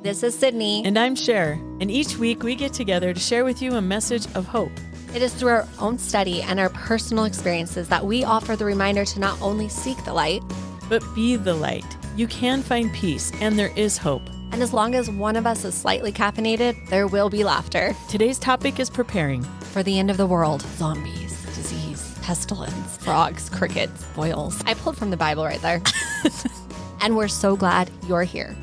This is Cydn. And I'm Sher. And each week we get together to share with you a message of hope. It is through our own study and our personal experiences that we offer the reminder to not only seek the light, but be the light. You can find peace, and there is hope. And as long as one of us is slightly caffeinated, there will be laughter. Today's topic is preparing. For the end of the world, zombies, disease, pestilence, frogs, crickets, boils. I pulled from the Bible right there. And we're so glad you're here.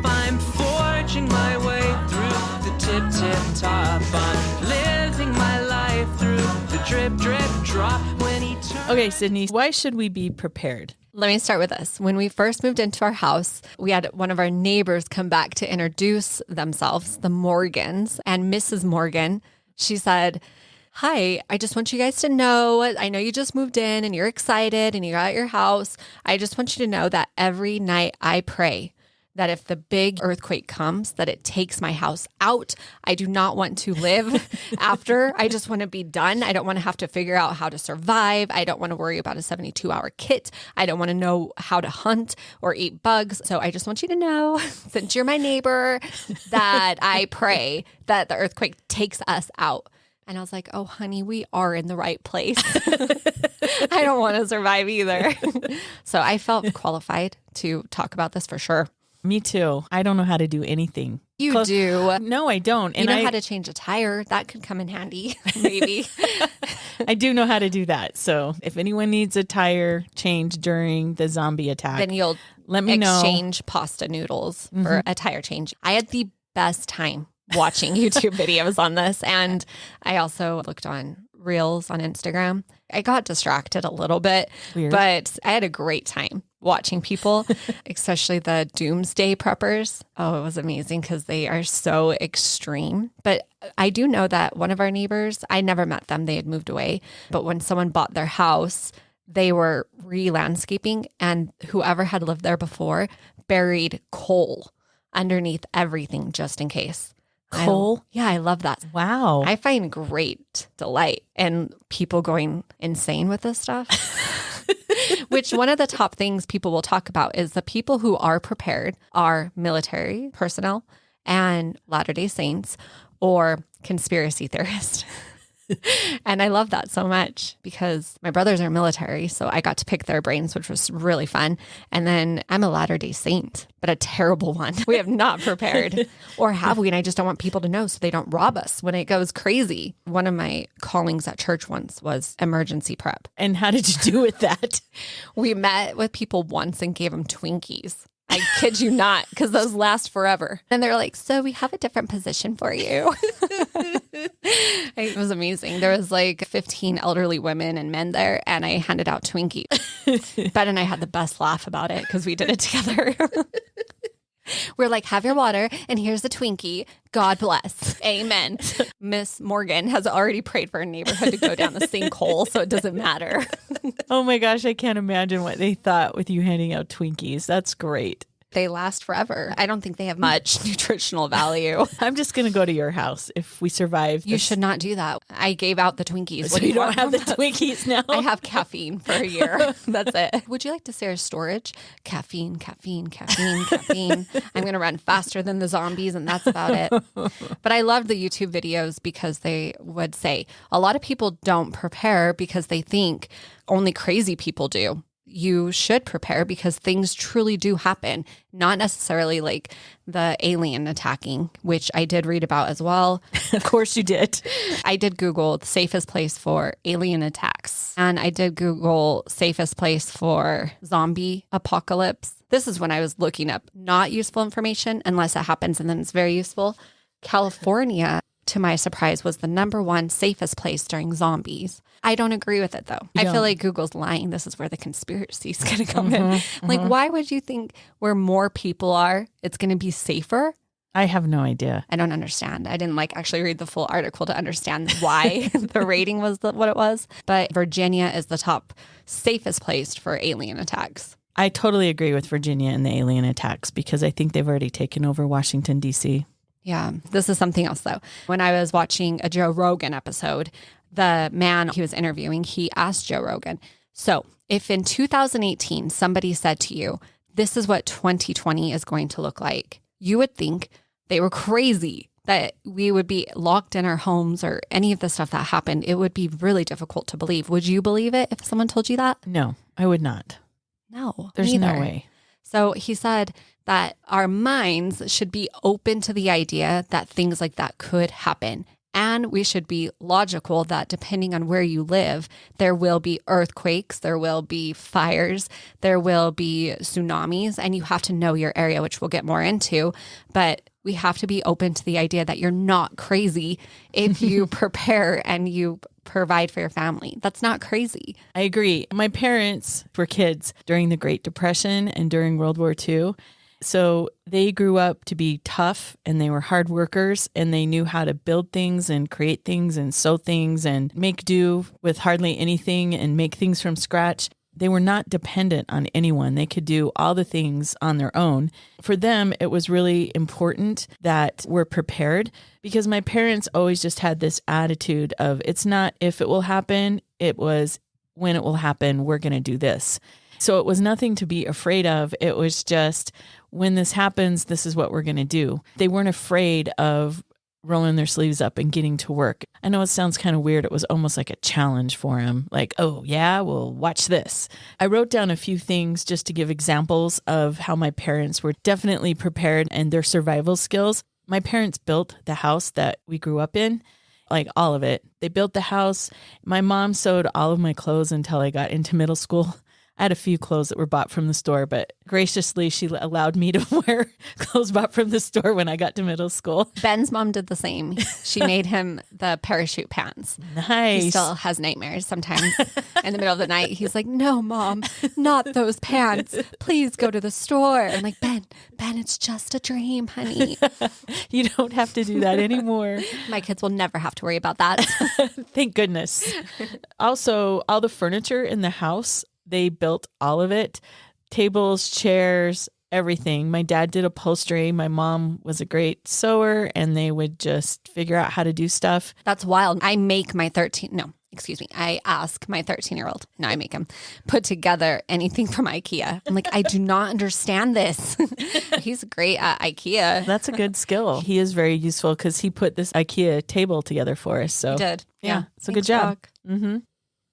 I'm forging my way through the tip top. I'm living my life through the drip drop. When he turns. Okay, Cydn, why should we be prepared? Let me start with this. When we first moved into our house, we had one of our neighbors come back to introduce themselves, the Morgans. And Mrs. Morgan, she said, "Hi, I just want you guys to know, I know you just moved in and you're excited and you're at your house. I just want you to know that every night I pray that if the big earthquake comes, that it takes my house out. I do not want to live after. I just want to be done. I don't want to have to figure out how to survive. I don't want to worry about a 72-hour kit. I don't want to know how to hunt or eat bugs. So I just want you to know, since you're my neighbor, that I pray that the earthquake takes us out." And I was like, "Oh, honey, we are in the right place." I don't want to survive either. So I felt qualified to talk about this for sure. Me too. I don't know how to do anything. You do. No, I don't. You know how to change a tire. That could come in handy, maybe. I do know how to do that. So if anyone needs a tire change during the zombie attack, Then you'll let me know. Exchange pasta noodles for a tire change. I had the best time watching YouTube videos on this. And I also looked on Reels on Instagram. I got distracted a little bit, Weird. But I had a great time watching people, especially the doomsday preppers. Oh, it was amazing because they are so extreme. But I do know that one of our neighbors, I never met them. They had moved away. But when someone bought their house, they were re-landscaping, and whoever had lived there before buried coal underneath everything just in case. Coal? I love that. Wow. I find great delight in people going insane with this stuff. Which one of the top things people will talk about is the people who are prepared are military personnel and Latter-day Saints or conspiracy theorists. And I love that so much because my brothers are military, so I got to pick their brains, which was really fun. And then I'm a Latter-day Saint, but a terrible one. We have not prepared, or have we? And I just don't want people to know so they don't rob us when it goes crazy. One of my callings at church once was emergency prep. And how did you do with that? We met with people once and gave them Twinkies. I kid you not, because those last forever. And they're like, "So we have a different position for you." It was amazing. There was like 15 elderly women and men there, and I handed out Twinkies. Ben and I had the best laugh about it because we did it together. We're like, "Have your water, and here's the Twinkie. God bless. Amen." Miss Morgan has already prayed for her neighborhood to go down the sinkhole, so it doesn't matter. Oh my gosh, I can't imagine what they thought with you handing out Twinkies. That's great. They last forever. I don't think they have much nutritional value. I'm just going to go to your house if we survive. You should not do that. I gave out the Twinkies. So you don't have the Twinkies now? I have caffeine for a year. That's it. Would you like to share storage? Caffeine. I'm going to run faster than the zombies, and that's about it. But I loved the YouTube videos because they would say a lot of people don't prepare because they think only crazy people do. You should prepare because things truly do happen, not necessarily like the alien attacking, which I did read about as well. Of course you did. I did Google the safest place for alien attacks, and I did Google safest place for zombie apocalypse. This is when I was looking up not useful information unless it happens, and then it's very useful. California, to my surprise, was the #1 safest place during zombies. I don't agree with it, though. I feel like Google's lying. This is where the conspiracy is going to come in. Like, why would you think where more people are, it's going to be safer? I have no idea. I don't understand. I didn't actually read the full article to understand why the rating was what it was. But Virginia is the top safest place for alien attacks. I totally agree with Virginia and the alien attacks because I think they've already taken over Washington, D.C. Yeah, this is something else, though. When I was watching a Joe Rogan episode, the man he was interviewing, he asked Joe Rogan, so if in 2018 somebody said to you, this is what 2020 is going to look like, you would think they were crazy, that we would be locked in our homes or any of the stuff that happened. It would be really difficult to believe. Would you believe it if someone told you that? No, I would not. No, There's neither. no way. So he said that our minds should be open to the idea that things like that could happen. And we should be logical that depending on where you live, there will be earthquakes, there will be fires, there will be tsunamis, and you have to know your area, which we'll get more into. But we have to be open to the idea that you're not crazy if you prepare and you provide for your family. That's not crazy. I agree. My parents were kids during the Great Depression and during World War II. So they grew up to be tough and they were hard workers and they knew how to build things and create things and sew things and make do with hardly anything and make things from scratch. They were not dependent on anyone. They could do all the things on their own. For them, it was really important that we're prepared because my parents always just had this attitude of it's not if it will happen, it was when it will happen, we're going to do this. So it was nothing to be afraid of. It was just when this happens, this is what we're going to do. They weren't afraid of rolling their sleeves up and getting to work. I know it sounds kind of weird. It was almost like a challenge for him. Like, oh yeah, well, watch this. I wrote down a few things just to give examples of how my parents were definitely prepared and their survival skills. My parents built the house that we grew up in, like all of it. They built the house. My mom sewed all of my clothes until I got into middle school. I had a few clothes that were bought from the store, but graciously, she allowed me to wear clothes bought from the store when I got to middle school. Ben's mom did the same. She made him the parachute pants. Nice. He still has nightmares sometimes in the middle of the night. He's like, no, Mom, not those pants. Please go to the store. I'm like, Ben, it's just a dream, honey. You don't have to do that anymore. My kids will never have to worry about that. Thank goodness. Also, all the furniture in the house, they built all of it. Tables, chairs, everything. My dad did upholstery. My mom was a great sewer and they would just figure out how to do stuff. That's wild. I ask my 13-year-old, now I make him put together anything from IKEA. I'm like, I do not understand this. He's great at IKEA. That's a good skill. He is very useful because he put this IKEA table together for us. So he did. Yeah. It's a good job. Mm-hmm.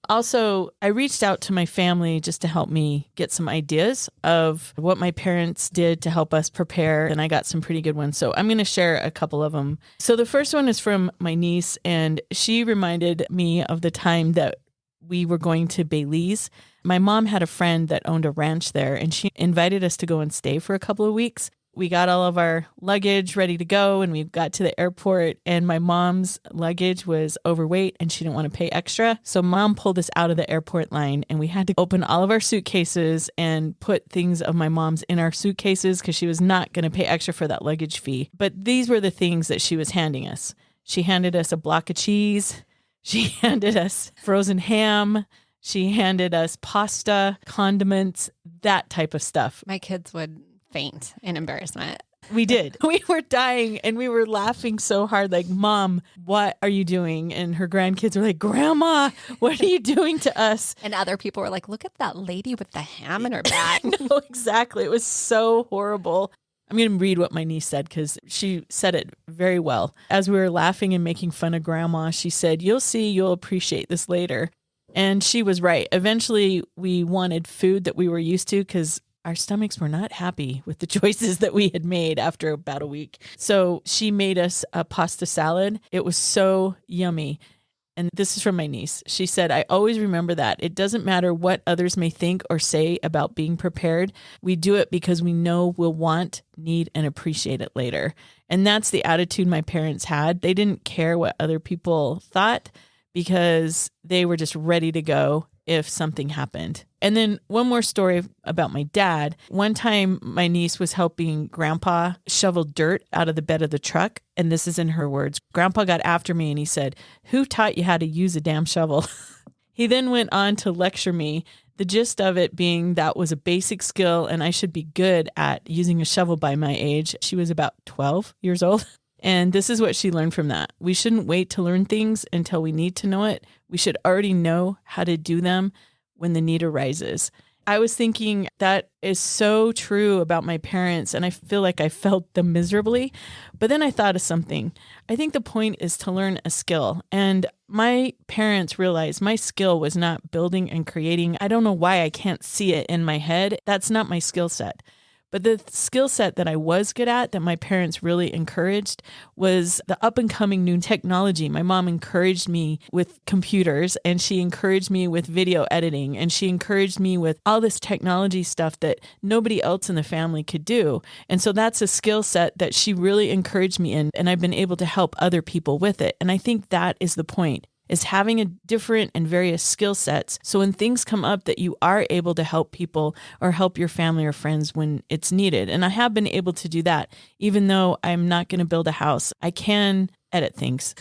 Also, I reached out to my family just to help me get some ideas of what my parents did to help us prepare, and I got some pretty good ones. So I'm going to share a couple of them. So the first one is from my niece, and she reminded me of the time that we were going to Belize. My mom had a friend that owned a ranch there, and she invited us to go and stay for a couple of weeks. We got all of our luggage ready to go and we got to the airport and my mom's luggage was overweight and she didn't want to pay extra. So mom pulled us out of the airport line and we had to open all of our suitcases and put things of my mom's in our suitcases because she was not going to pay extra for that luggage fee. But these were the things that she was handing us. She handed us a block of cheese. She handed us frozen ham. She handed us pasta, condiments, that type of stuff. My kids would faint in embarrassment. We did. We were dying and we were laughing so hard, like, Mom, what are you doing? And her grandkids were like, Grandma, what are you doing to us? And other people were like, look at that lady with the ham in her bag. No, exactly. It was so horrible. I'm going to read what my niece said because she said it very well. As we were laughing and making fun of Grandma, she said, you'll see, you'll appreciate this later. And she was right. Eventually, we wanted food that we were used to because our stomachs were not happy with the choices that we had made after about a week. So she made us a pasta salad. It was so yummy. And this is from my niece. She said, I always remember that. It doesn't matter what others may think or say about being prepared. We do it because we know we'll want, need, and appreciate it later. And that's the attitude my parents had. They didn't care what other people thought because they were just ready to go if something happened. And then one more story about my dad. One time my niece was helping Grandpa shovel dirt out of the bed of the truck. And this is in her words. Grandpa got after me and he said, who taught you how to use a damn shovel? He then went on to lecture me, the gist of it being that was a basic skill and I should be good at using a shovel by my age. She was about 12 years old. And this is what she learned from that. We shouldn't wait to learn things until we need to know it. We should already know how to do them when the need arises. I was thinking that is so true about my parents, and I feel like I felt them miserably. But then I thought of something. I think the point is to learn a skill. And my parents realized my skill was not building and creating. I don't know why I can't see it in my head. That's not my skill set. But the skill set that I was good at, that my parents really encouraged, was the up and coming new technology. My mom encouraged me with computers, and she encouraged me with video editing, and she encouraged me with all this technology stuff that nobody else in the family could do. And so that's a skill set that she really encouraged me in, and I've been able to help other people with it. And I think that is the point, is having a different and various skill sets. So when things come up that you are able to help people or help your family or friends when it's needed. And I have been able to do that, even though I'm not going to build a house. I can edit things.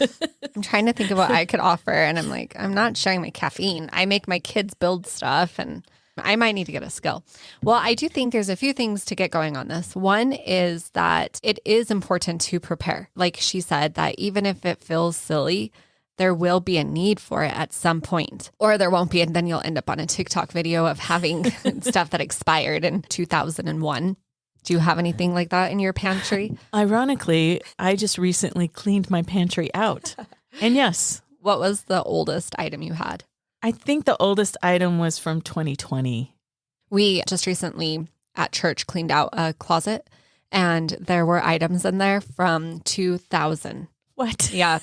I'm trying to think of what I could offer. And I'm like, I'm not sharing my caffeine. I make my kids build stuff, and I might need to get a skill. Well, I do think there's a few things to get going on this. One is that it is important to prepare. Like she said, that even if it feels silly, there will be a need for it at some point, or there won't be. And then you'll end up on a TikTok video of having stuff that expired in 2001. Do you have anything like that in your pantry? Ironically, I just recently cleaned my pantry out. And yes. What was the oldest item you had? I think the oldest item was from 2020. We just recently at church cleaned out a closet, and there were items in there from 2000. What? Yeah.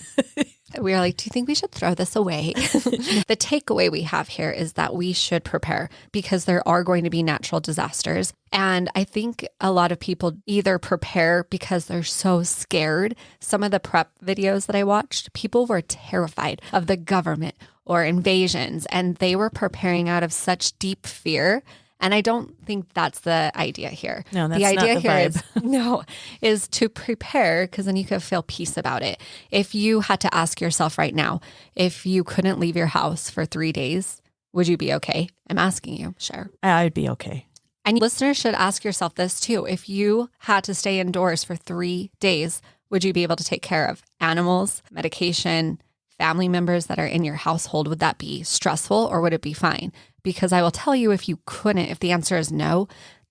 We were like, do you think we should throw this away? The takeaway we have here is that we should prepare, because there are going to be natural disasters. And I think a lot of people either prepare because they're so scared. Some of the prep videos that I watched, people were terrified of the government or invasions, and they were preparing out of such deep fear. And I don't think that's the idea here. No, that's the idea not the here vibe. is to prepare, because then you can feel peace about it. If you had to ask yourself right now, if you couldn't leave your house for 3 days, would you be okay? I'm asking you, Sher. I'd be okay. And listeners should ask yourself this too. If you had to stay indoors for 3 days, would you be able to take care of animals, medication, family members that are in your household? Would that be stressful, or would it be fine? Because I will tell you, if you couldn't, if the answer is no,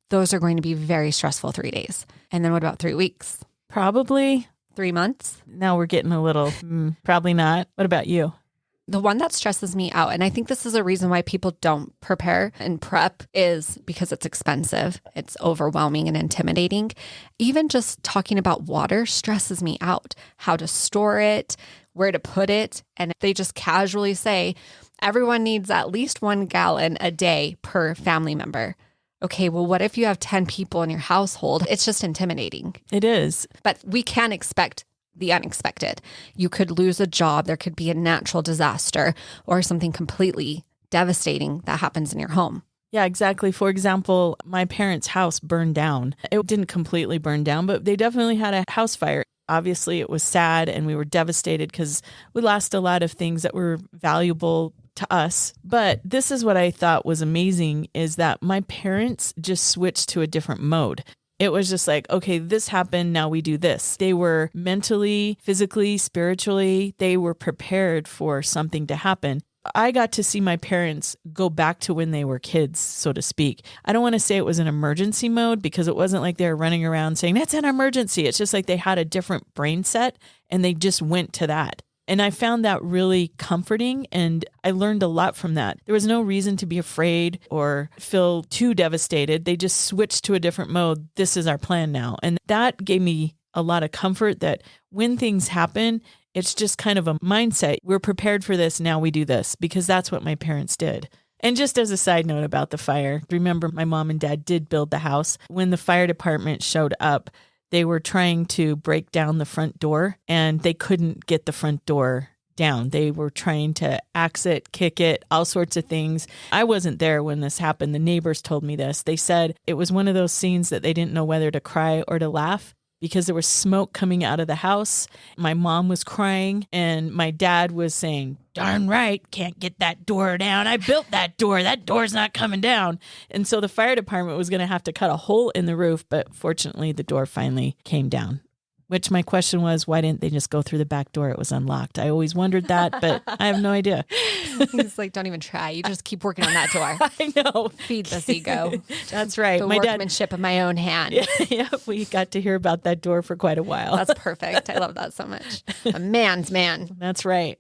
those are going to be very stressful 3 days. And then what about 3 weeks? Probably 3 months? Now we're getting a little, probably not. What about you? The one that stresses me out, and I think this is a reason why people don't prepare and prep, is because it's expensive. It's overwhelming and intimidating. Even just talking about water stresses me out. How to store it, where to put it. And they just casually say, everyone needs at least 1 gallon a day per family member. Okay, well, what if you have 10 people in your household? It's just intimidating. It is. But we can expect the unexpected. You could lose a job. There could be a natural disaster or something completely devastating that happens in your home. Yeah, exactly. For example, my parents' house burned down. It didn't completely burn down, but they definitely had a house fire. Obviously, it was sad, and we were devastated because we lost a lot of things that were valuable to us. But this is what I thought was amazing, is that my parents just switched to a different mode. It was just like, okay, this happened, now we do this. They were mentally, physically, spiritually, they were prepared for something to happen. I got to see my parents go back to when they were kids, so to speak. I don't want to say it was an emergency mode, because it wasn't like they were running around saying, that's an emergency. It's just like they had a different brain set, and they just went to that. And I found that really comforting, and I learned a lot from that. There was no reason to be afraid or feel too devastated. They just switched to a different mode. This is our plan now. And that gave me a lot of comfort that when things happen, it's just kind of a mindset. We're prepared for this. Now we do this, because that's what my parents did. And just as a side note about the fire, remember my mom and dad did build the house. When the fire department showed up, they were trying to break down the front door, and they couldn't get the front door down. They were trying to axe it, kick it, all sorts of things. I wasn't there when this happened. The neighbors told me this. They said it was one of those scenes that they didn't know whether to cry or to laugh, because there was smoke coming out of the house. My mom was crying, and my dad was saying, darn right, can't get that door down. I built that door. That door's not coming down. And so the fire department was going to have to cut a hole in the roof, but fortunately the door finally came down. which my question was, why didn't they just go through the back door? It was unlocked. I always wondered that, but I have no idea. He's like, don't even try. You just keep working on that door. I know. Feed this ego. That's right. The My dad, workmanship of my own hand. yeah, we got to hear about that door for quite a while. That's perfect. I love that so much. A man's man. That's right.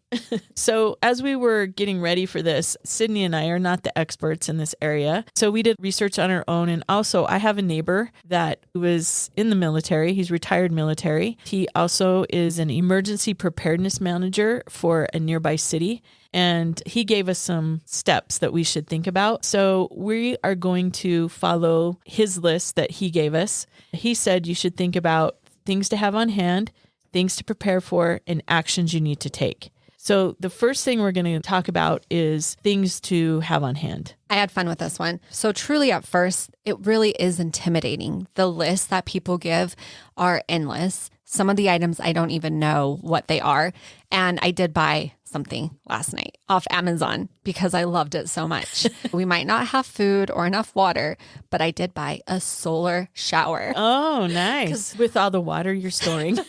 So as we were getting ready for this, Cydn and I are not the experts in this area. So we did research on our own. And also I have a neighbor that was in the military. He's retired military. He also is an emergency preparedness manager for a nearby city. And he gave us some steps that we should think about. So we are going to follow his list that he gave us. He said you should think about things to have on hand, things to prepare for, and actions you need to take. So the first thing we're going to talk about is things to have on hand. I had fun with this one. So truly at first, it really is intimidating. The lists that people give are endless. Some of the items I don't even know what they are. And I did buy something last night off Amazon because I loved it so much. We might not have food or enough water, but I did buy a solar shower. Oh, nice. With all the water you're storing.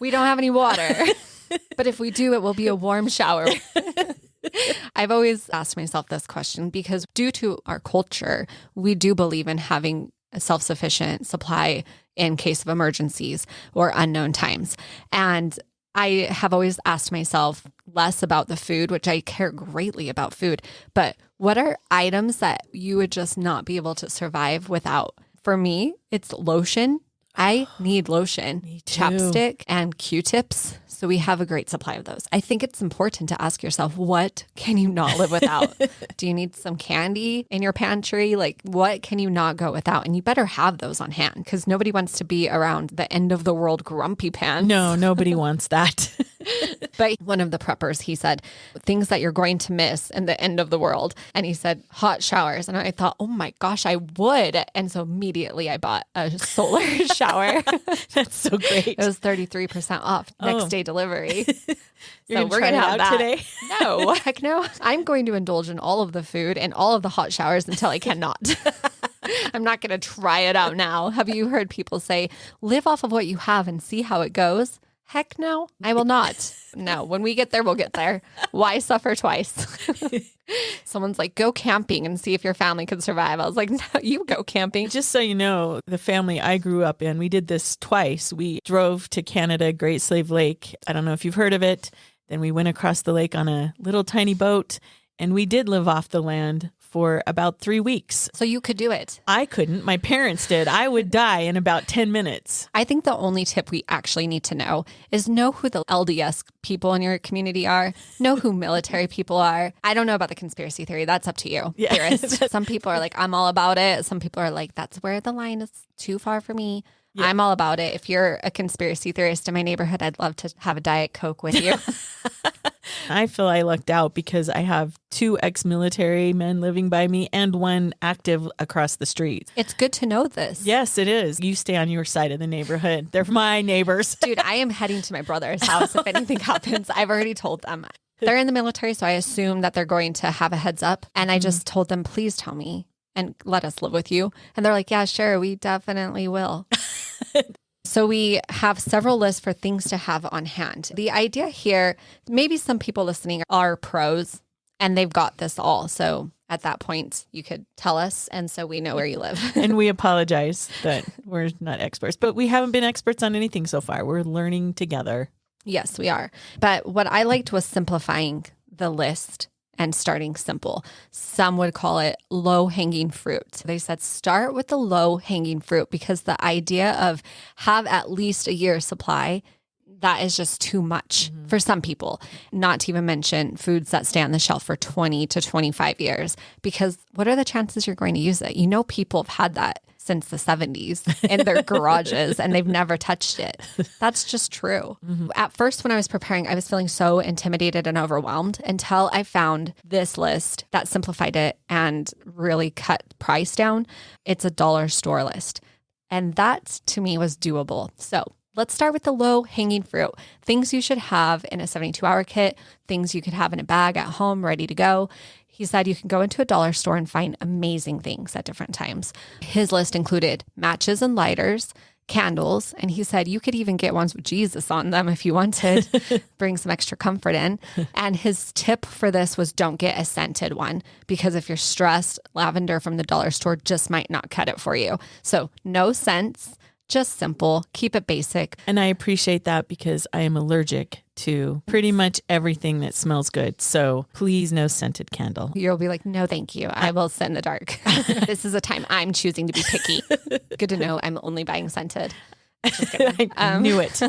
We don't have any water. But if we do, it will be a warm shower. I've always asked myself this question because due to our culture, we do believe in having a self-sufficient supply in case of emergencies or unknown times. And I have always asked myself less about the food, which I care greatly about food, but what are items that you would just not be able to survive without? For me, it's lotion. I need lotion, chapstick, and Q-tips. So we have a great supply of those. I think it's important to ask yourself, what can you not live without? Do you need some candy in your pantry? Like, what can you not go without? And you better have those on hand because nobody wants to be around the end of the world grumpy pants. No, nobody wants that. But one of the preppers, he said, things that you're going to miss in the end of the world. And he said, hot showers. And I thought, oh my gosh, I would. And so immediately I bought a solar shower. That's so great. It was 33% off next day delivery. You're going to have that today? No, heck no. I'm going to indulge in all of the food and all of the hot showers until I cannot. I'm not going to try it out now. Have you heard people say, live off of what you have and see how it goes? Heck no, I will not. No, when we get there, we'll get there. Why suffer twice? Someone's like, go camping and see if your family can survive. I was like, no, you go camping. Just so you know, the family I grew up in, we did this twice. We drove to Canada, Great Slave Lake. I don't know if you've heard of it. Then we went across the lake on a little tiny boat, and we did live off the land for about 3 weeks. So you could do it. I couldn't. My parents did. I would die in about 10 minutes. I think the only tip we actually need to know is know who the LDS people in your community are. Know who military people are. I don't know about the conspiracy theory. That's up to you, theorist. Some people are like, I'm all about it. Some people are like, that's where the line is too far for me. Yeah. I'm all about it. If you're a conspiracy theorist in my neighborhood, I'd love to have a Diet Coke with you. I feel I lucked out because I have 2 ex-military men living by me and 1 active across the street. It's good to know this. Yes, it is. You stay on your side of the neighborhood. They're my neighbors. Dude, I am heading to my brother's house if anything happens. I've already told them. They're in the military, so I assume that they're going to have a heads up. And I just told them, please tell me and let us live with you. And they're like, yeah, sure, we definitely will. So we have several lists for things to have on hand. The idea here, maybe some people listening are pros and they've got this all. So at that point, you could tell us. And so we know where you live. And we apologize that we're not experts, but we haven't been experts on anything so far. We're learning together. Yes, we are. But what I liked was simplifying the list and starting simple. Some would call it low-hanging fruit. They said start with the low-hanging fruit because the idea of have at least a year's supply, that is just too much for some people. Not to even mention foods that stay on the shelf for 20 to 25 years because what are the chances you're going to use it? You know, people have had that since the 70s in their garages and they've never touched it. That's just true. At first, when I was preparing, I was feeling so intimidated and overwhelmed until I found this list that simplified it and really cut price down. It's a dollar store list. And that to me was doable. So let's start with the low hanging fruit. Things you should have in a 72-hour kit, things you could have in a bag at home ready to go. He said you can go into a dollar store and find amazing things at different times. His list included matches and lighters, candles. And he said you could even get ones with Jesus on them if you wanted, bring some extra comfort in. And his tip for this was don't get a scented one, because if you're stressed, lavender from the dollar store just might not cut it for you. So no scents, just simple, keep it basic. And I appreciate that because I am allergic to pretty much everything that smells good. So please, no scented candle. You'll be like, no, thank you. I will sit in the dark. This is a time I'm choosing to be picky. Good to know I'm only buying scented. Just kidding. I knew it.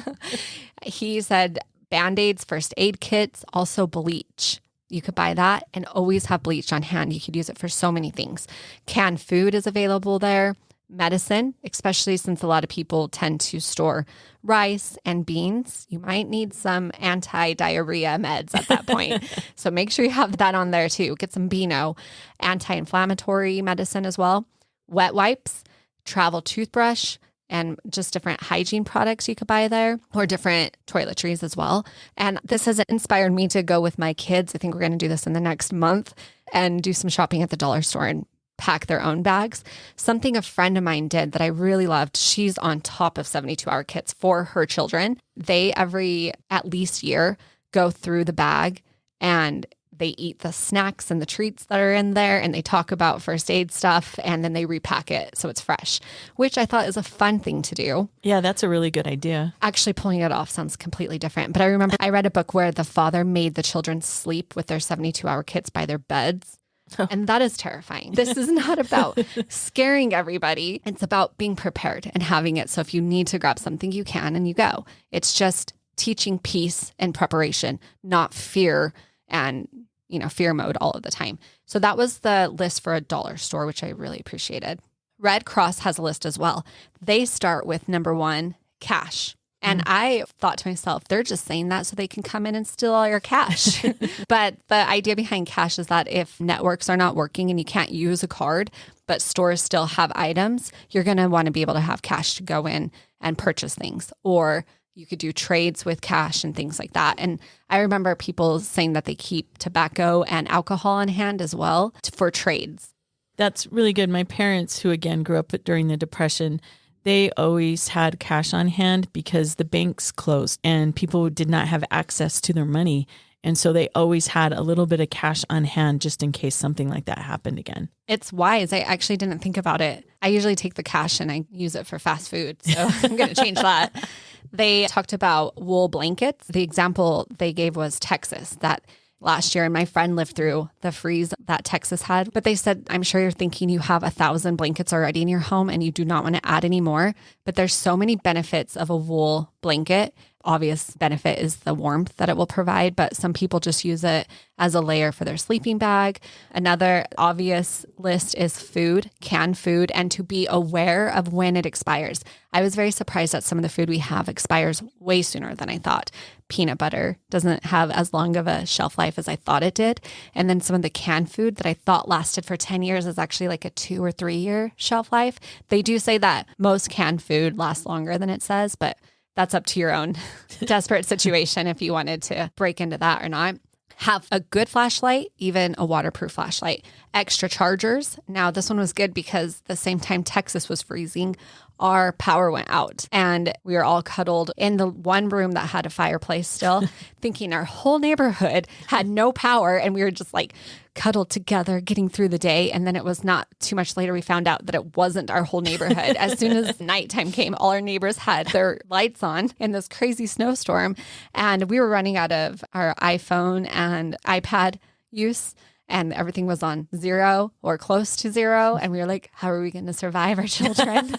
He said Band-Aids, first aid kits, also bleach. You could buy that and always have bleach on hand. You could use it for so many things. Canned food is available there. Medicine, especially since a lot of people tend to store rice and beans. You might need some anti-diarrhea meds at that point. So make sure you have that on there too. Get some Beano, anti-inflammatory medicine as well. Wet wipes, travel toothbrush, and just different hygiene products you could buy there, or different toiletries as well. And this has inspired me to go with my kids. I think we're going to do this in the next month and do some shopping at the dollar store and pack their own bags. Something a friend of mine did that I really loved. She's on top of 72-hour kits for her children. They every at least year go through the bag and they eat the snacks and the treats that are in there, and they talk about first aid stuff, and then they repack it so it's fresh, which I thought is a fun thing to do. Yeah, that's a really good idea. Actually, pulling it off sounds completely different. But I remember I read a book where the father made the children sleep with their 72-hour kits by their beds. And that is terrifying. This is not about scaring everybody. It's about being prepared and having it. So if you need to grab something, you can and you go. It's just teaching peace and preparation, not fear and, fear mode all of the time. So that was the list for a dollar store, which I really appreciated. Red Cross has a list as well. They start with number 1, cash. And I thought to myself, they're just saying that so they can come in and steal all your cash. But the idea behind cash is that if networks are not working and you can't use a card, but stores still have items, you're going to want to be able to have cash to go in and purchase things. Or you could do trades with cash and things like that. And I remember people saying that they keep tobacco and alcohol on hand as well for trades. That's really good. My parents, who again grew up during the Depression, they always had cash on hand because the banks closed and people did not have access to their money. And so they always had a little bit of cash on hand just in case something like that happened again. It's wise. I actually didn't think about it. I usually take the cash and I use it for fast food. So I'm going to change that. They talked about wool blankets. The example they gave was Texas, that last year, and my friend lived through the freeze that Texas had. But they said, I'm sure you're thinking you have 1,000 blankets already in your home and you do not want to add any more. But there's so many benefits of a wool blanket. Obvious benefit is the warmth that it will provide, but some people just use it as a layer for their sleeping bag. Another obvious list is food, canned food, and to be aware of when it expires. I was very surprised that some of the food we have expires way sooner than I thought. Peanut butter doesn't have as long of a shelf life as I thought it did. And then some of the canned food that I thought lasted for 10 years is actually like a 2 or 3 year shelf life. They do say that most canned food lasts longer than it says, but that's up to your own desperate situation if you wanted to break into that or not. Have a good flashlight, even a waterproof flashlight. Extra chargers. Now, this one was good because the same time Texas was freezing, our power went out and we were all cuddled in the one room that had a fireplace still, thinking our whole neighborhood had no power. And we were just like cuddled together, getting through the day. And then it was not too much later, we found out that it wasn't our whole neighborhood. As soon as nighttime came, all our neighbors had their lights on in this crazy snowstorm. And we were running out of our iPhone and iPad use. And everything was on 0 or close to 0. And we were like, how are we going to survive our children?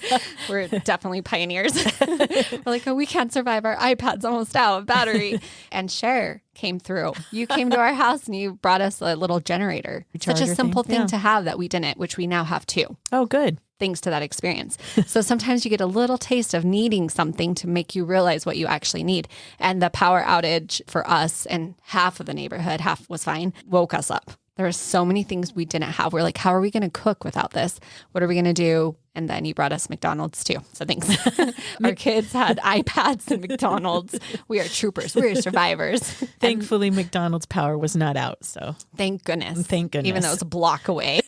We're definitely pioneers. We're like, oh, we can't survive. Our iPad's almost out of battery. And Sher came through. You came to our house and you brought us a little generator. Such a simple thing to have that we didn't, which we now have too. Oh, good. Thanks to that experience. So sometimes you get a little taste of needing something to make you realize what you actually need. And the power outage for us and half of the neighborhood, half was fine, woke us up. There were so many things we didn't have. We're like, how are we going to cook without this? What are we going to do? And then you brought us McDonald's too. So thanks. Our kids had iPads and McDonald's. We are troopers. We are survivors. Thankfully, McDonald's power was not out. So thank goodness. Thank goodness. Even though it was a block away.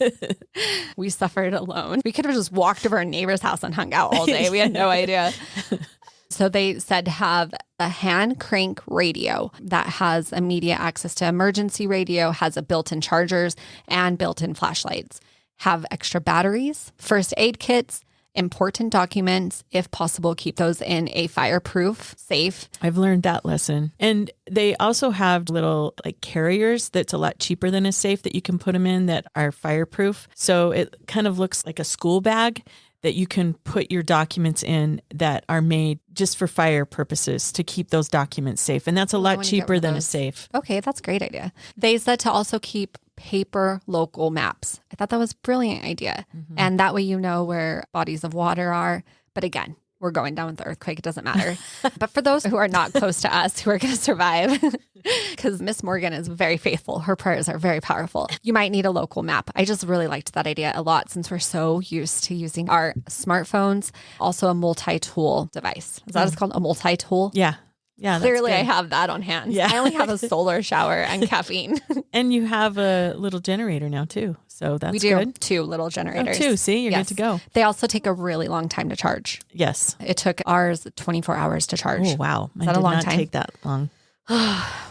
We suffered alone. We could have just walked over our neighbor's house and hung out all day. We had no idea. So they said to have a hand crank radio that has immediate access to emergency radio, has a built-in chargers and built-in flashlights. Have extra batteries, first aid kits, important documents. If possible, keep those in a fireproof safe. I've learned that lesson. And they also have little like carriers that's a lot cheaper than a safe that you can put them in that are fireproof. So it kind of looks like a school bag that you can put your documents in that are made just for fire purposes to keep those documents safe. And that's a lot cheaper than a safe. Okay, that's a great idea. They said to also keep paper local maps. I thought that was a brilliant idea. Mm-hmm. And that way you know where bodies of water are. But again, we're going down with the earthquake. It doesn't matter. But for those who are not close to us, who are going to survive, because Miss Morgan is very faithful. Her prayers are very powerful. You might need a local map. I just really liked that idea a lot since we're so used to using our smartphones. Also a multi-tool device. Is that what it's called? A multi-tool? Yeah. Yeah. Clearly I have that on hand. Yeah. I only have a solar shower and caffeine. And you have a little generator now too. So that's good. We do 2 little generators. Oh, 2. See, you're good to go. They also take a really long time to charge. Yes. It took ours 24 hours to charge. Oh, wow. Is that a long time? Take that long.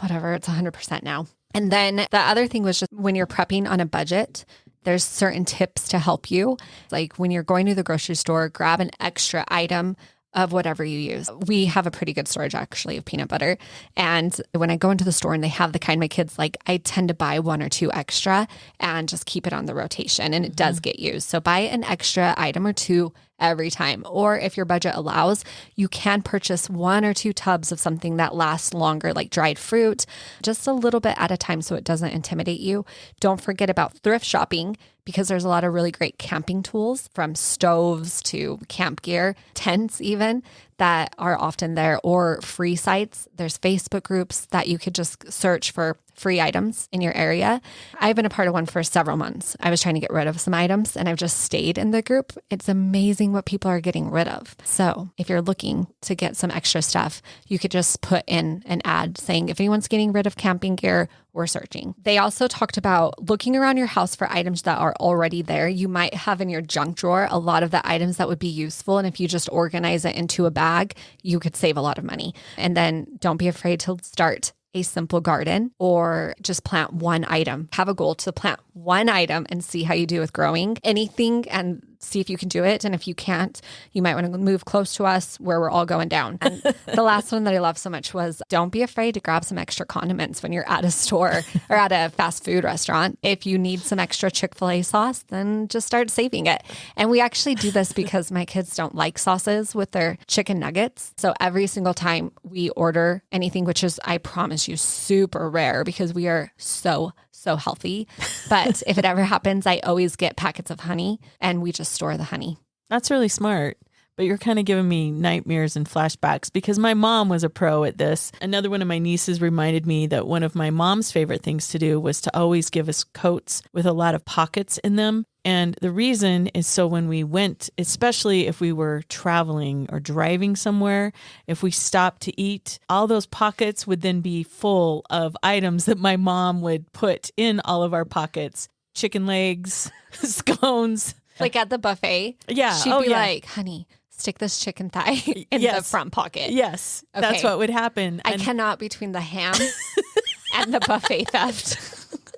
Whatever. It's 100% now. And then the other thing was just when you're prepping on a budget, there's certain tips to help you. Like when you're going to the grocery store, grab an extra item of whatever you use. We have a pretty good storage actually of peanut butter. And when I go into the store and they have the kind my kids like, I tend to buy 1 or 2 extra and just keep it on the rotation. And it does get used. So buy an extra item or 2 every time. Or if your budget allows, you can purchase 1 or 2 tubs of something that lasts longer, like dried fruit, just a little bit at a time so it doesn't intimidate you. Don't forget about thrift shopping because there's a lot of really great camping tools from stoves to camp gear, tents even, that are often there, or free sites. There's Facebook groups that you could just search for free items in your area. I've been a part of one for several months. I was trying to get rid of some items and I've just stayed in the group. It's amazing what people are getting rid of. So if you're looking to get some extra stuff, you could just put in an ad saying, if anyone's getting rid of camping gear, we're searching. They also talked about looking around your house for items that are already there. You might have in your junk drawer a lot of the items that would be useful. And if you just organize it into a bag, you could save a lot of money. And then don't be afraid to start a simple garden or just plant 1 item. Have a goal to plant 1 item and see how you do with growing anything and see if you can do it. And if you can't, you might want to move close to us where we're all going down. And the last one that I love so much was don't be afraid to grab some extra condiments when you're at a store or at a fast food restaurant. If you need some extra Chick-fil-A sauce, then just start saving it. And we actually do this because my kids don't like sauces with their chicken nuggets. So every single time we order anything, which is, I promise you, super rare because we are so healthy. But if it ever happens, I always get packets of honey and we just store the honey. That's really smart. But you're kind of giving me nightmares and flashbacks because my mom was a pro at this. Another one of my nieces reminded me that one of my mom's favorite things to do was to always give us coats with a lot of pockets in them. And the reason is so when we went, especially if we were traveling or driving somewhere, if we stopped to eat, all those pockets would then be full of items that my mom would put in all of our pockets. Chicken legs, scones. Like at the buffet. Yeah. She'd be like, honey, stick this chicken thigh in the front pocket. Yes. Okay. That's what would happen. I cannot between the ham and the buffet theft.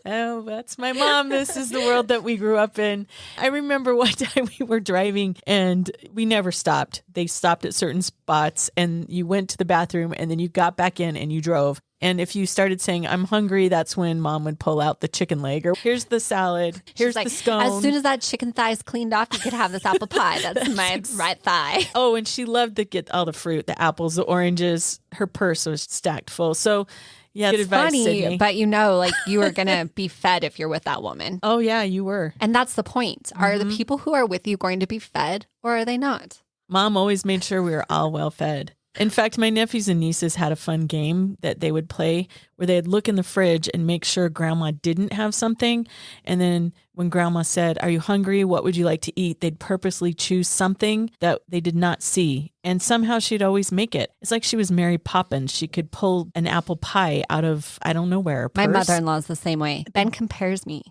Oh, that's my mom. This is the world that we grew up in. I remember one time we were driving and we never stopped. They stopped at certain spots and you went to the bathroom and then you got back in and you drove. And if you started saying, I'm hungry, that's when mom would pull out the chicken leg or here's the salad, here's the scone. As soon as that chicken thigh is cleaned off, you could have this apple pie. That's my right thigh. Oh, and she loved to get all the fruit, the apples, the oranges. Her purse was stacked full. So yeah, it's funny, Sydney. But you know, like you are going to be fed if you're with that woman. Oh yeah, you were. And that's the point. Are the people who are with you going to be fed or are they not? Mom always made sure we were all well fed. In fact, my nephews and nieces had a fun game that they would play where they'd look in the fridge and make sure grandma didn't have something. And then when grandma said, "Are you hungry? What would you like to eat?" they'd purposely choose something that they did not see. And somehow she'd always make it. It's like she was Mary Poppins. She could pull an apple pie out of, I don't know where. My mother-in-law's the same way. Ben compares me.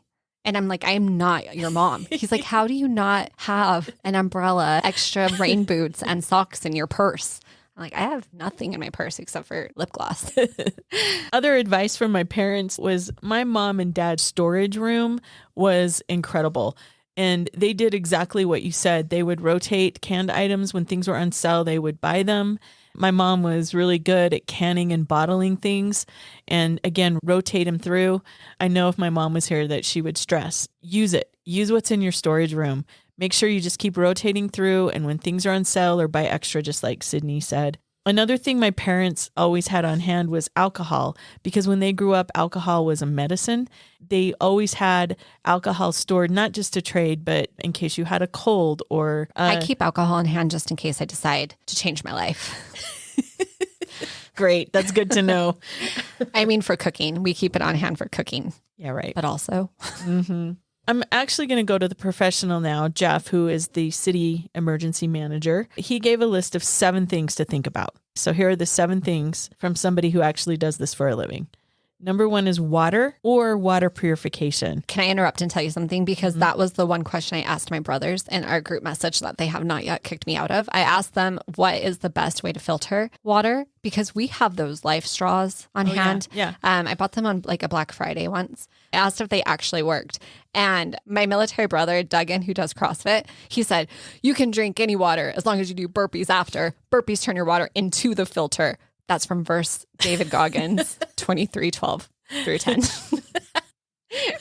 And I'm like, I am not your mom. He's like, how do you not have an umbrella, extra rain boots, and socks in your purse? I'm like, I have nothing in my purse except for lip gloss. Other advice from my parents was my mom and dad's storage room was incredible. And they did exactly what you said. They would rotate canned items when things were on sale. They would buy them. My mom was really good at canning and bottling things. And again, rotate them through. I know if my mom was here that she would stress, use it. Use what's in your storage room. Make sure you just keep rotating through. And when things are on sale or buy extra, just like Cydn said. Another thing my parents always had on hand was alcohol, because when they grew up, alcohol was a medicine. They always had alcohol stored, not just to trade, but in case you had a cold or... I keep alcohol on hand just in case I decide to change my life. Great. That's good to know. I mean, for cooking. We keep it on hand for cooking. Yeah, right. But also... Mm-hmm. I'm actually going to go to the professional now, Jeff, who is the city emergency manager. He gave a list of 7 things to think about. So here are the 7 things from somebody who actually does this for a living. Number 1 is water or water purification. Can I interrupt and tell you something? Because that was the one question I asked my brothers in our group message that they have not yet kicked me out of. I asked them, what is the best way to filter water? Because we have those life straws on hand. Yeah. I bought them on like a Black Friday once. I asked if they actually worked. And my military brother, Duggan, who does CrossFit, he said, you can drink any water as long as you do burpees after. Burpees turn your water into the filter. That's from verse David Goggins 23:12-10.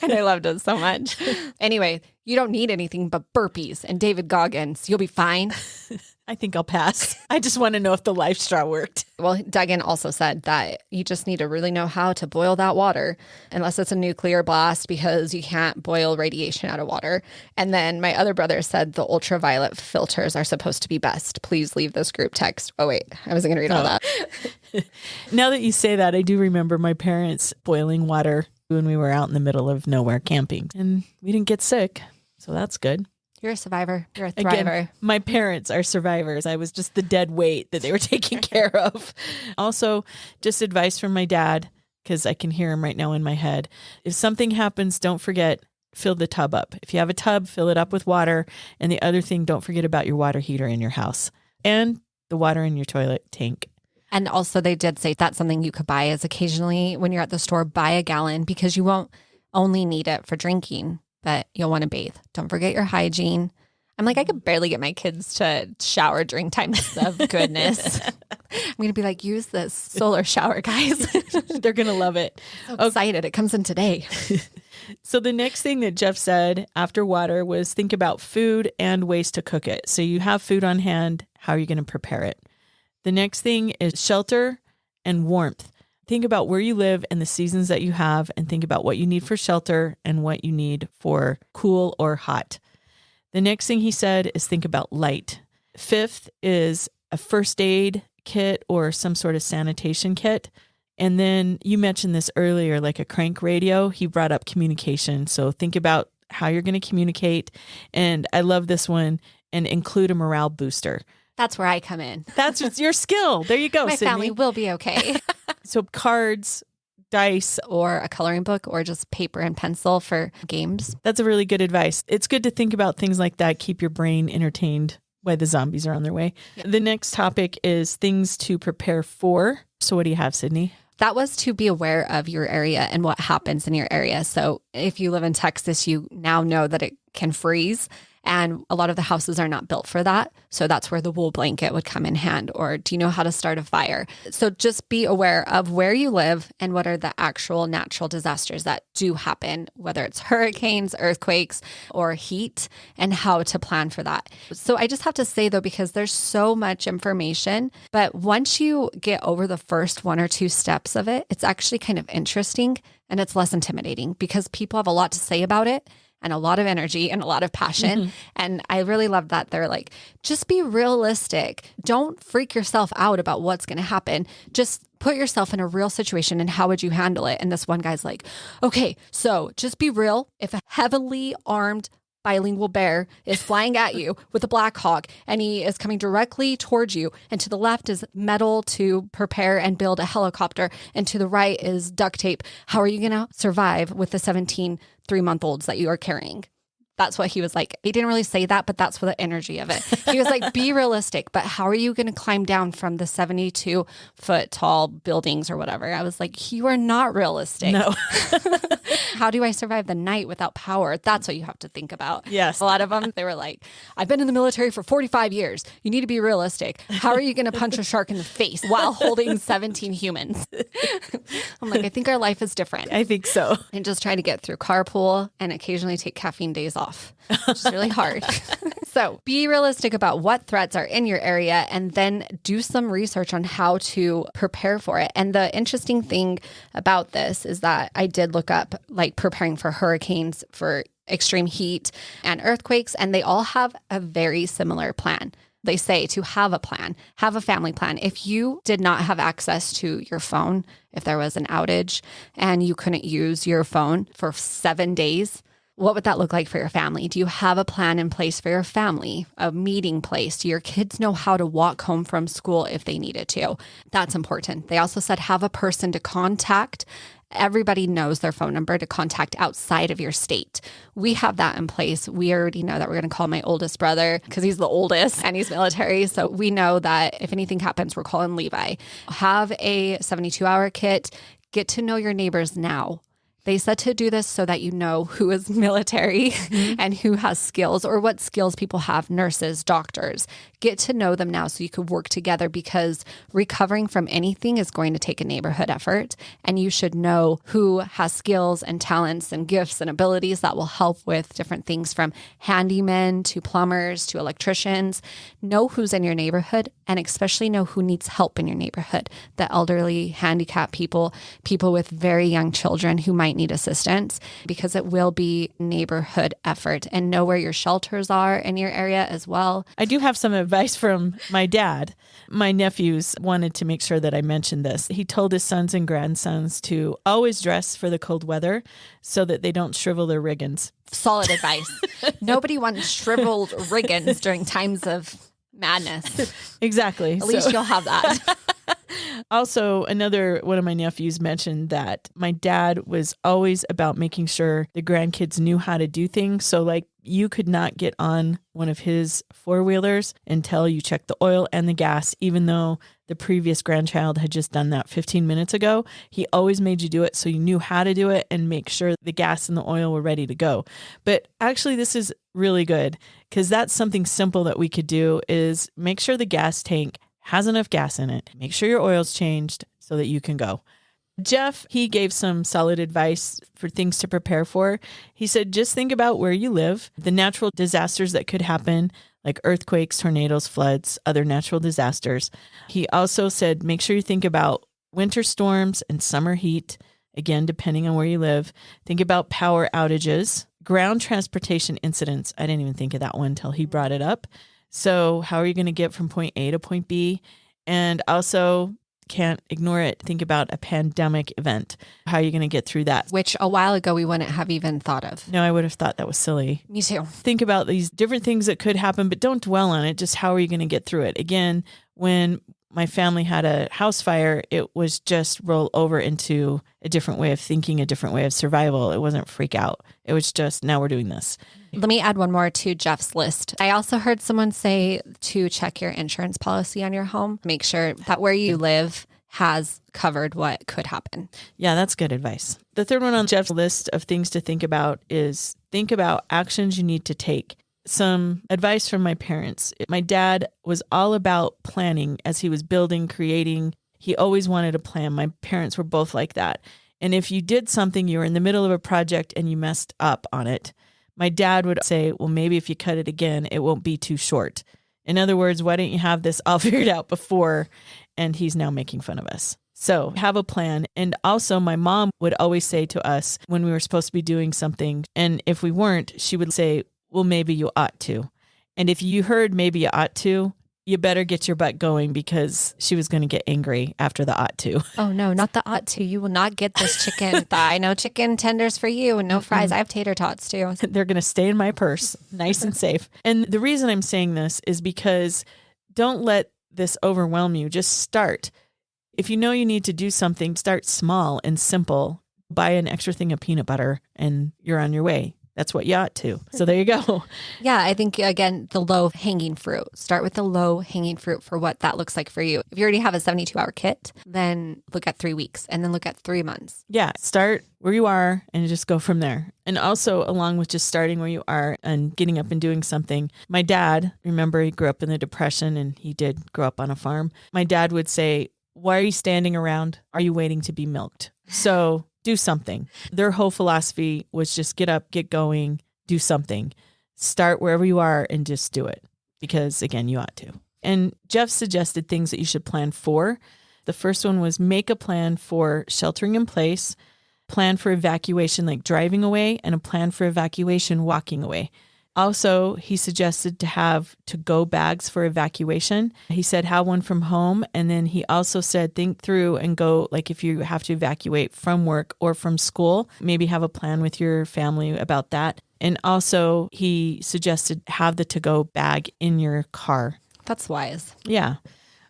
And I loved it so much. Anyway, you don't need anything but burpees and David Goggins. You'll be fine. I think I'll pass. I just want to know if the life straw worked. Well, Duggan also said that you just need to really know how to boil that water, unless it's a nuclear blast, because you can't boil radiation out of water. And then my other brother said the ultraviolet filters are supposed to be best. Please leave this group text. Oh, wait, I wasn't going to read all that. Now that you say that, I do remember my parents boiling water when we were out in the middle of nowhere camping, and we didn't get sick. So that's good. You're a survivor. You're a thriver. Again, my parents are survivors. I was just the dead weight that they were taking care of. Also, just advice from my dad, because I can hear him right now in my head. If something happens, don't forget, fill the tub up. If you have a tub, fill it up with water. And the other thing, don't forget about your water heater in your house and the water in your toilet tank. And also they did say that's something you could buy is occasionally when you're at the store, buy a gallon, because you won't only need it for drinking, but you'll want to bathe. Don't forget your hygiene. I'm like, I could barely get my kids to shower during times of goodness. I'm going to be like, use this solar shower, guys. They're going to love it. So excited. It comes in today. So the next thing that Jeff said after water was think about food and ways to cook it. So you have food on hand. How are you going to prepare it? The next thing is shelter and warmth. Think about where you live and the seasons that you have, and think about what you need for shelter and what you need for cool or hot. The next thing he said is think about light. 5th is a first aid kit or some sort of sanitation kit. And then you mentioned this earlier, like a crank radio. He brought up communication. So think about how you're going to communicate. And I love this one, and include a morale booster. That's where I come in. That's just your skill. There you go, My Cydn. family will be okay. So cards, dice, or a coloring book, or just paper and pencil for games. That's a really good advice. It's good to think about things like that. Keep your brain entertained while the zombies are on their way. The next topic is things to prepare for. So what do you have, Cydn? That was to be aware of your area and what happens in your area. So if you live in Texas, you now know that it can freeze. And a lot of the houses are not built for that. So that's where the wool blanket would come in hand. Or do you know how to start a fire? So just be aware of where you live and what are the actual natural disasters that do happen, whether it's hurricanes, earthquakes, or heat, and how to plan for that. So I just have to say, though, because there's so much information, but once you get over the first 1 or 2 steps of it, it's actually kind of interesting and it's less intimidating because people have a lot to say about it. and a lot of energy and a lot of passion. Mm-hmm. And I really love that they're like, just be realistic. Don't freak yourself out about what's going to happen. Just put yourself in a real situation and how would you handle it? And this one guy's like, okay, so just be real. If a heavily armed bilingual bear is flying at you with a Black Hawk and he is coming directly towards you, and to the left is metal to prepare and build a helicopter, and to the right is duct tape, how are you going to survive with the 17 3-month-olds that you are carrying? That's what he was like. He didn't really say that, but that's for the energy of it. He was like, be realistic, but how are you going to climb down from the 72-foot tall buildings or whatever? I was like, you are not realistic. No. How do I survive the night without power? That's what you have to think about. Yes. A lot of them, they were like, I've been in the military for 45 years. You need to be realistic. How are you going to punch a shark in the face while holding 17 humans? I'm like, I think our life is different. I think so. And just try to get through carpool and occasionally take caffeine days off, which is really hard. So be realistic about what threats are in your area and then do some research on how to prepare for it. And the interesting thing about this is that I did look up like preparing for hurricanes, for extreme heat and earthquakes, and they all have a very similar plan. They say to have a plan, have a family plan. If you did not have access to your phone, if there was an outage and you couldn't use your phone for 7 days, what would that look like for your family? Do you have a plan in place for your family, a meeting place? Do your kids know how to walk home from school if they needed to? That's important. They also said have a person to contact. Everybody knows their phone number to contact outside of your state. We have that in place. We already know that we're going to call my oldest brother because he's the oldest and he's military. So we know that if anything happens, we're calling Levi. Have a 72-hour kit. Get to know your neighbors now. They said to do this so that you know who is military and who has skills or what skills people have, nurses, doctors. Get to know them now so you could work together because recovering from anything is going to take a neighborhood effort. And you should know who has skills and talents and gifts and abilities that will help with different things from handymen to plumbers to electricians. Know who's in your neighborhood and especially know who needs help in your neighborhood. The elderly, handicapped people, people with very young children who might need assistance because it will be neighborhood effort, and know where your shelters are in your area as well. I do have some advice from my dad. My nephews wanted to make sure that I mentioned this. He told his sons and grandsons to always dress for the cold weather so that they don't shrivel their riggins. Solid advice. Nobody wants shriveled riggins during times of madness. Exactly. At least you'll have that. Also, another one of my nephews mentioned that my dad was always about making sure the grandkids knew how to do things. So like you could not get on one of his four-wheelers until you checked the oil and the gas, even though the previous grandchild had just done that 15 minutes ago. He always made you do it so you knew how to do it and make sure the gas and the oil were ready to go. But actually, this is really good because that's something simple that we could do is make sure the gas tank has enough gas in it. Make sure your oil's changed so that you can go. Jeff, he gave some solid advice for things to prepare for. He said, just think about where you live, the natural disasters that could happen, like earthquakes, tornadoes, floods, other natural disasters. He also said, make sure you think about winter storms and summer heat, again, depending on where you live. Think about power outages, ground transportation incidents. I didn't even think of that one until he brought it up. So how are you going to get from point A to point B? And also, can't ignore it, think about a pandemic event. How are you going to get through that? Which a while ago we wouldn't have even thought of. No, I would have thought that was silly. Me too. Think about these different things that could happen, but don't dwell on it. Just how are you going to get through it? Again, when my family had a house fire, it was just roll over into a different way of thinking, a different way of survival. It wasn't freak out. It was just, now we're doing this. Let me add one more to Jeff's list. I also heard someone say to check your insurance policy on your home. Make sure that where you live has covered what could happen. Yeah, that's good advice. The third one on Jeff's list of things to think about is think about actions you need to take. Some advice from my parents. My dad was all about planning as he was building, creating. He always wanted a plan. My parents were both like that. And if you did something, you were in the middle of a project and you messed up on it, my dad would say, well, maybe if you cut it again, it won't be too short. In other words, why don't you have this all figured out before? And he's now making fun of us. So have a plan. And also my mom would always say to us when we were supposed to be doing something, and if we weren't, she would say, well, maybe you ought to. And if you heard maybe you ought to, you better get your butt going, because she was going to get angry after the ought to. Oh, no, not the ought to. You will not get this chicken thigh. No chicken tenders for you and no fries. I have tater tots too. They're going to stay in my purse, nice and safe. And the reason I'm saying this is because don't let this overwhelm you. Just start. If you know you need to do something, start small and simple. Buy an extra thing of peanut butter and you're on your way. That's what you ought to. So there you go. Yeah, I think, again, the low hanging fruit. Start with the low hanging fruit for what that looks like for you. If you already have a 72-hour kit, then look at 3 weeks and then look at 3 months. Yeah, start where you are and just go from there. And also, along with just starting where you are and getting up and doing something, my dad, remember, he grew up in the Depression and he did grow up on a farm. My dad would say, why are you standing around? Are you waiting to be milked? So do something. Their whole philosophy was just get up, get going, do something. Start wherever you are and just do it, because again, you ought to. And Jeff suggested things that you should plan for. The first one was make a plan for sheltering in place, plan for evacuation, like driving away, and a plan for evacuation, walking away. Also, he suggested to have to-go bags for evacuation. He said, have one from home. And then he also said, think through and go, like if you have to evacuate from work or from school, maybe have a plan with your family about that. And also he suggested have the to-go bag in your car. That's wise. Yeah.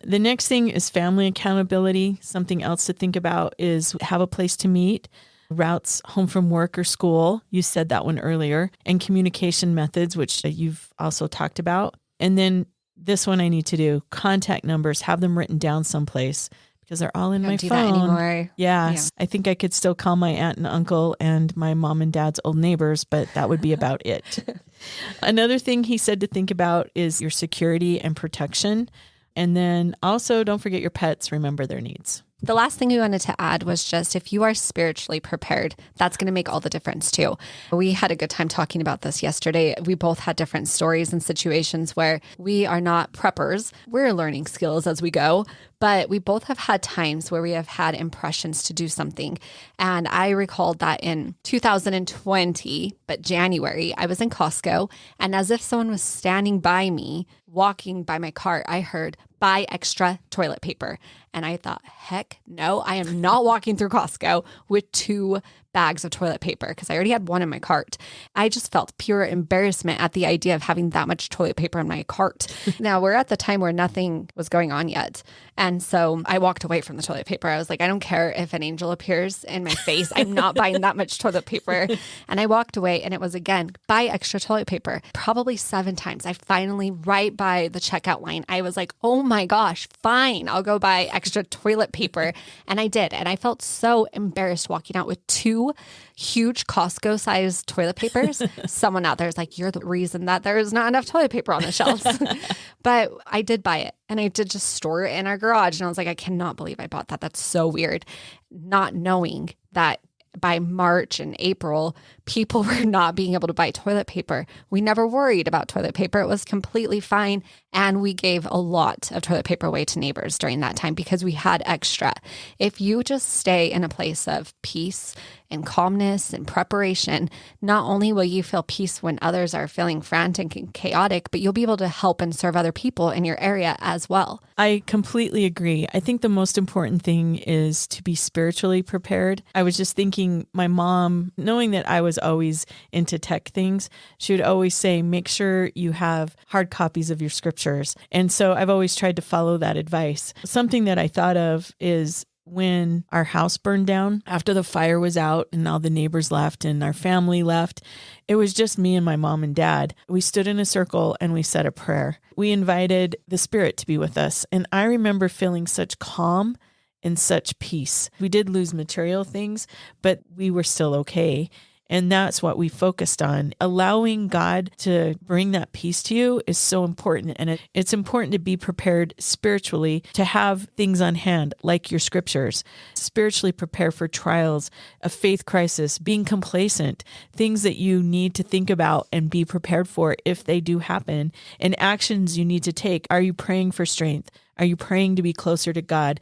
The next thing is family accountability. Something else to think about is have a place to meet. Routes home from work or school. You said that one earlier. And communication methods, which you've also talked about. And then this one I need to do, contact numbers, have them written down someplace, because they're all in my phone. Don't do that anymore. Yes. Yeah. I think I could still call my aunt and uncle and my mom and dad's old neighbors, but that would be about it. Another thing he said to think about is your security and protection. And then also don't forget your pets, remember their needs. The last thing we wanted to add was just if you are spiritually prepared, that's going to make all the difference too. We had a good time talking about this yesterday. We both had different stories and situations where we are not preppers. We're learning skills as we go, but we both have had times where we have had impressions to do something. And I recalled that in 2020, but January, I was in Costco, and as if someone was standing by me, walking by my cart, I heard, buy extra toilet paper. And I thought, heck no, I am not walking through Costco with 2 bags of toilet paper because I already had one in my cart. I just felt pure embarrassment at the idea of having that much toilet paper in my cart. Now, we're at the time where nothing was going on yet. And so I walked away from the toilet paper. I was like, I don't care if an angel appears in my face. I'm not buying that much toilet paper. And I walked away, and it was, again, buy extra toilet paper. Probably 7 times. I finally, right by the checkout line, I was like, oh my gosh, fine. I'll go buy extra toilet paper. And I did. And I felt so embarrassed walking out with 2 huge Costco sized toilet papers. Someone out there is like, you're the reason that there is not enough toilet paper on the shelves. But I did buy it, and I did just store it in our garage. And I was like, I cannot believe I bought that. That's so weird. Not knowing that by March and April, people were not being able to buy toilet paper. We never worried about toilet paper. It was completely fine. And we gave a lot of toilet paper away to neighbors during that time because we had extra. If you just stay in a place of peace and calmness and preparation, not only will you feel peace when others are feeling frantic and chaotic, but you'll be able to help and serve other people in your area as well. I completely agree. I think the most important thing is to be spiritually prepared. I was just thinking, my mom, knowing that I was always into tech things, she would always say, make sure you have hard copies of your scriptures. And so I've always tried to follow that advice. Something that I thought of is when our house burned down, after the fire was out and all the neighbors left and our family left, it was just me and my mom and dad. We stood in a circle and we said a prayer. We invited the Spirit to be with us. And I remember feeling such calm and such peace. We did lose material things, but we were still okay. And that's what we focused on. Allowing God to bring that peace to you is so important. And it's important to be prepared spiritually, to have things on hand, like your scriptures, spiritually prepare for trials, a faith crisis, being complacent, things that you need to think about and be prepared for if they do happen, and actions you need to take. Are you praying for strength? Are you praying to be closer to God?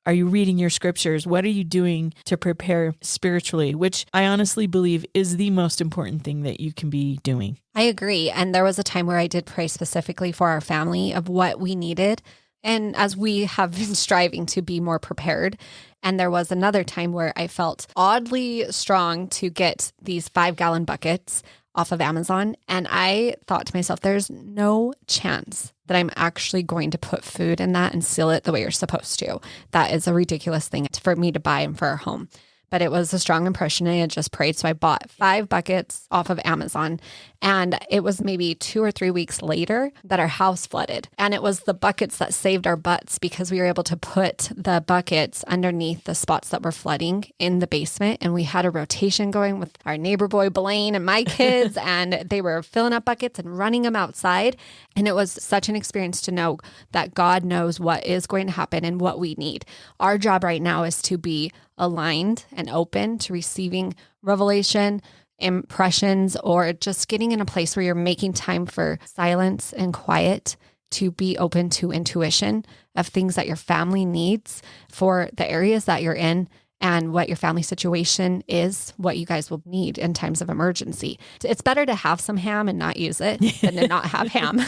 Are you reading your scriptures? What are you doing to prepare spiritually? Which I honestly believe is the most important thing that you can be doing. I agree. And there was a time where I did pray specifically for our family of what we needed. And as we have been striving to be more prepared. And there was another time where I felt oddly strong to get these 5-gallon buckets off of Amazon. And I thought to myself, there's no chance that I'm actually going to put food in that and seal it the way you're supposed to. That is a ridiculous thing for me to buy and for our home. But it was a strong impression. I had just prayed. So I bought 5 buckets off of Amazon. And it was maybe 2 or 3 weeks later that our house flooded. And it was the buckets that saved our butts because we were able to put the buckets underneath the spots that were flooding in the basement. And we had a rotation going with our neighbor boy, Blaine, and my kids. And they were filling up buckets and running them outside. And it was such an experience to know that God knows what is going to happen and what we need. Our job right now is to be aligned and open to receiving revelation, impressions, or just getting in a place where you're making time for silence and quiet to be open to intuition of things that your family needs for the areas that you're in and what your family situation is, what you guys will need in times of emergency. It's better to have some ham and not use it than to not have ham.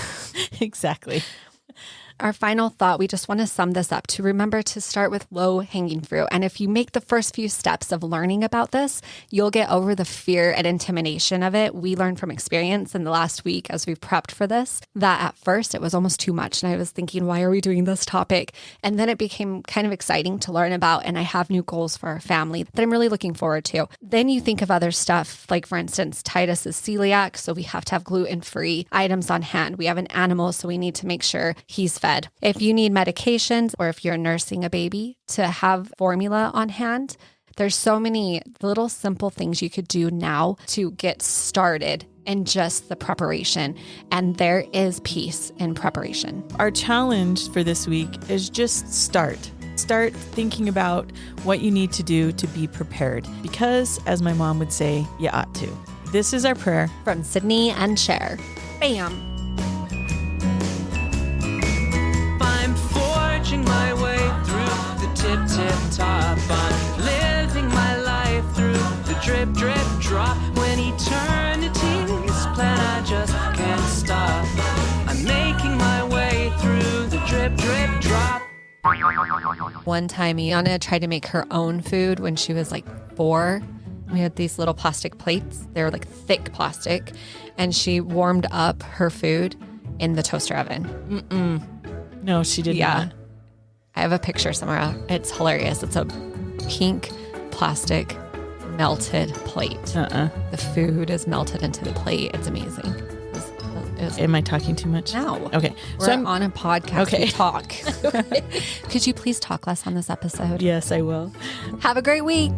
Exactly. Our final thought, we just want to sum this up to remember to start with low-hanging fruit. And if you make the first few steps of learning about this, you'll get over the fear and intimidation of it. We learned from experience in the last week as we've prepped for this, that at first it was almost too much. And I was thinking, why are we doing this topic? And then it became kind of exciting to learn about. And I have new goals for our family that I'm really looking forward to. Then you think of other stuff, like for instance, Titus is celiac, so we have to have gluten-free items on hand. We have an animal, so we need to make sure he's fed. If you need medications or if you're nursing a baby, to have formula on hand. There's so many little simple things you could do now to get started in just the preparation. And there is peace in preparation. Our challenge for this week is just start. Start thinking about what you need to do to be prepared. Because, as my mom would say, you ought to. This is our prayer. From Cydn and Sher. Bam! I'm forging my way through the tip top. I'm living my life through the drip drop. When eternity's plan, I just can't stop. I'm making my way through the drip drop. One time, Iana tried to make her own food when she was like 4. We had these little plastic plates. They were like thick plastic. And she warmed up her food in the toaster oven. No, she did not. I have a picture somewhere. It's hilarious. It's a pink plastic melted plate. The food is melted into the plate. It's amazing. Am I talking too much? No. Okay. We're on a podcast. Okay. We talk. Could you please talk less on this episode? Yes, I will. Have a great week.